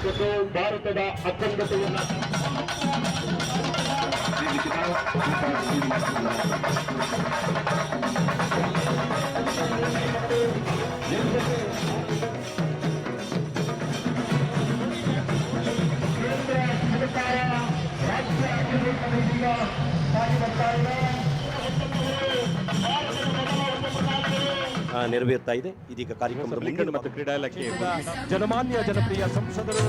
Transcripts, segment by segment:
ಮತ್ತು ಭಾರತದ ಅಖಂಡತೆಯನ್ನು ನೆರವೇರ್ತಾ ಇದೆ. ಇದೀಗ ಕಾರ್ಯಕ್ರಮದ ಮತ್ತು ಕ್ರೀಡಾ ಇಲಾಖೆ ಜನಮಾನ್ಯ ಜನಪ್ರಿಯ ಸಂಸದರು,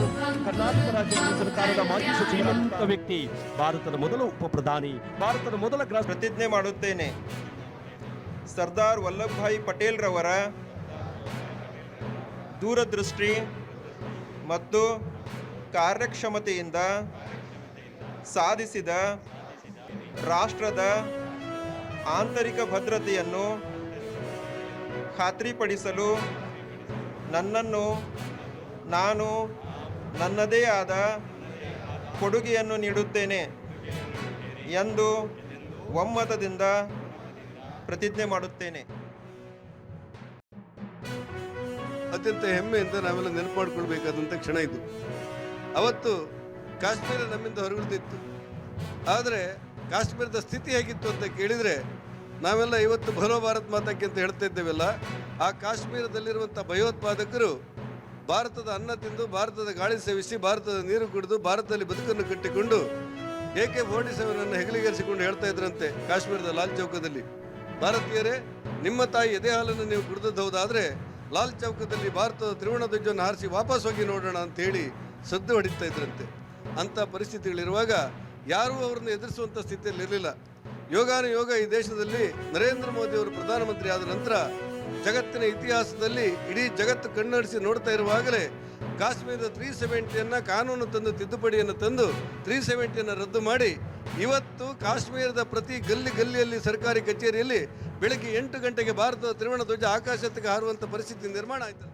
ಕರ್ನಾಟಕ ರಾಜ್ಯ ಸರ್ಕಾರದ ಮಾಜಿ ಸಚಿವ ವ್ಯಕ್ತಿ, ಭಾರತದ ಮೊದಲ ಉಪ ಪ್ರಧಾನಿ, ಭಾರತದ ಮೊದಲ ಪ್ರತಿಜ್ಞೆ ಮಾಡುತ್ತೇನೆ. ಸರ್ದಾರ್ ವಲ್ಲಭಭಾಯಿ ಪಟೇಲ್ ರವರ ದೂರದೃಷ್ಟಿ ಮತ್ತು ಕಾರ್ಯಕ್ಷಮತೆಯಿಂದ ಸಾಧಿಸಿದ ರಾಷ್ಟ್ರದ ಆಂತರಿಕ ಭದ್ರತೆಯನ್ನು ಖಾತ್ರಿಪಡಿಸಲು ನನ್ನನ್ನು ನಾನು ನನ್ನದೇ ಆದ ಕೊಡುಗೆಯನ್ನು ನೀಡುತ್ತೇನೆ ಎಂದು ಒಮ್ಮತದಿಂದ ಪ್ರತಿಜ್ಞೆ ಮಾಡುತ್ತೇನೆ. ಅತ್ಯಂತ ಹೆಮ್ಮೆಯಿಂದ ನಾವೆಲ್ಲ ನೆನಪು ಮಾಡಿಕೊಳ್ಬೇಕಾದಂಥ ಕ್ಷಣ ಇದು. ಅವತ್ತು ಕಾಶ್ಮೀರ ನಮ್ಮಿಂದ ಹೊರಗುಳಿದಿತ್ತು. ಆದರೆ ಕಾಶ್ಮೀರದ ಸ್ಥಿತಿ ಹೇಗಿತ್ತು ಅಂತ ಕೇಳಿದರೆ ನಾವೆಲ್ಲ ಇವತ್ತು ಭಲೋ ಭಾರತ್ ಮಾತಾಕ್ಕೆ ಅಂತ ಹೇಳ್ತಾ ಇದ್ದೇವೆಲ್ಲ. ಆ ಕಾಶ್ಮೀರದಲ್ಲಿರುವಂಥ ಭಯೋತ್ಪಾದಕರು ಭಾರತದ ಅನ್ನ ತಿಂದು, ಭಾರತದ ಗಾಳಿ ಸೇವಿಸಿ, ಭಾರತದ ನೀರು ಕುಡಿದು, ಭಾರತದಲ್ಲಿ ಬದುಕನ್ನು ಕಟ್ಟಿಕೊಂಡು AK-47 ಹೆಗಲಿಗೇರಿಸಿಕೊಂಡು ಹೇಳ್ತಾ ಇದ್ರಂತೆ ಕಾಶ್ಮೀರದ ಲಾಲ್ ಚೌಕದಲ್ಲಿ, ಭಾರತೀಯರೇ, ನಿಮ್ಮ ತಾಯಿ ಎದೆ ಹಾಲನ್ನು ನೀವು ಕುಡಿದದ್ದು ಹೌದಾದರೆ ಲಾಲ್ ಚೌಕದಲ್ಲಿ ಭಾರತದ ತ್ರಿವರ್ಣ ಧ್ವಜವನ್ನು ಹಾರಿಸಿ ವಾಪಸ್ ಹೋಗಿ ನೋಡೋಣ ಅಂತ ಹೇಳಿ ಸದ್ದು ಹೊಡಿತಾ ಇದ್ರಂತೆ. ಅಂಥ ಪರಿಸ್ಥಿತಿಗಳಿರುವಾಗ ಯಾರೂ ಅವರನ್ನು ಎದುರಿಸುವಂಥ ಸ್ಥಿತಿಯಲ್ಲಿ ಇರಲಿಲ್ಲ. ಯೋಗಾನುಯೋಗ ಈ ದೇಶದಲ್ಲಿ ನರೇಂದ್ರ ಮೋದಿ ಅವರು ಪ್ರಧಾನಮಂತ್ರಿ ಆದ ನಂತರ ಜಗತ್ತಿನ ಇತಿಹಾಸದಲ್ಲಿ ಇಡೀ ಜಗತ್ತು ಕಣ್ಣಡಿಸಿ ನೋಡ್ತಾ ಇರುವಾಗಲೇ ಕಾಶ್ಮೀರದ 370 ಕಾನೂನು ತಂದು ತಿದ್ದುಪಡಿಯನ್ನು ತಂದು 370 ರದ್ದು ಮಾಡಿ ಇವತ್ತು ಕಾಶ್ಮೀರದ ಪ್ರತಿ ಗಲ್ಲಿಯಲ್ಲಿ ಸರ್ಕಾರಿ ಕಚೇರಿಯಲ್ಲಿ ಬೆಳಗ್ಗೆ 8 ಗಂಟೆಗೆ ಭಾರತದ ತ್ರಿವರ್ಣ ಧ್ವಜ ಆಕಾಶಕ್ಕೆ ಹಾರುವಂಥ ಪರಿಸ್ಥಿತಿ ನಿರ್ಮಾಣ ಆಯಿತು.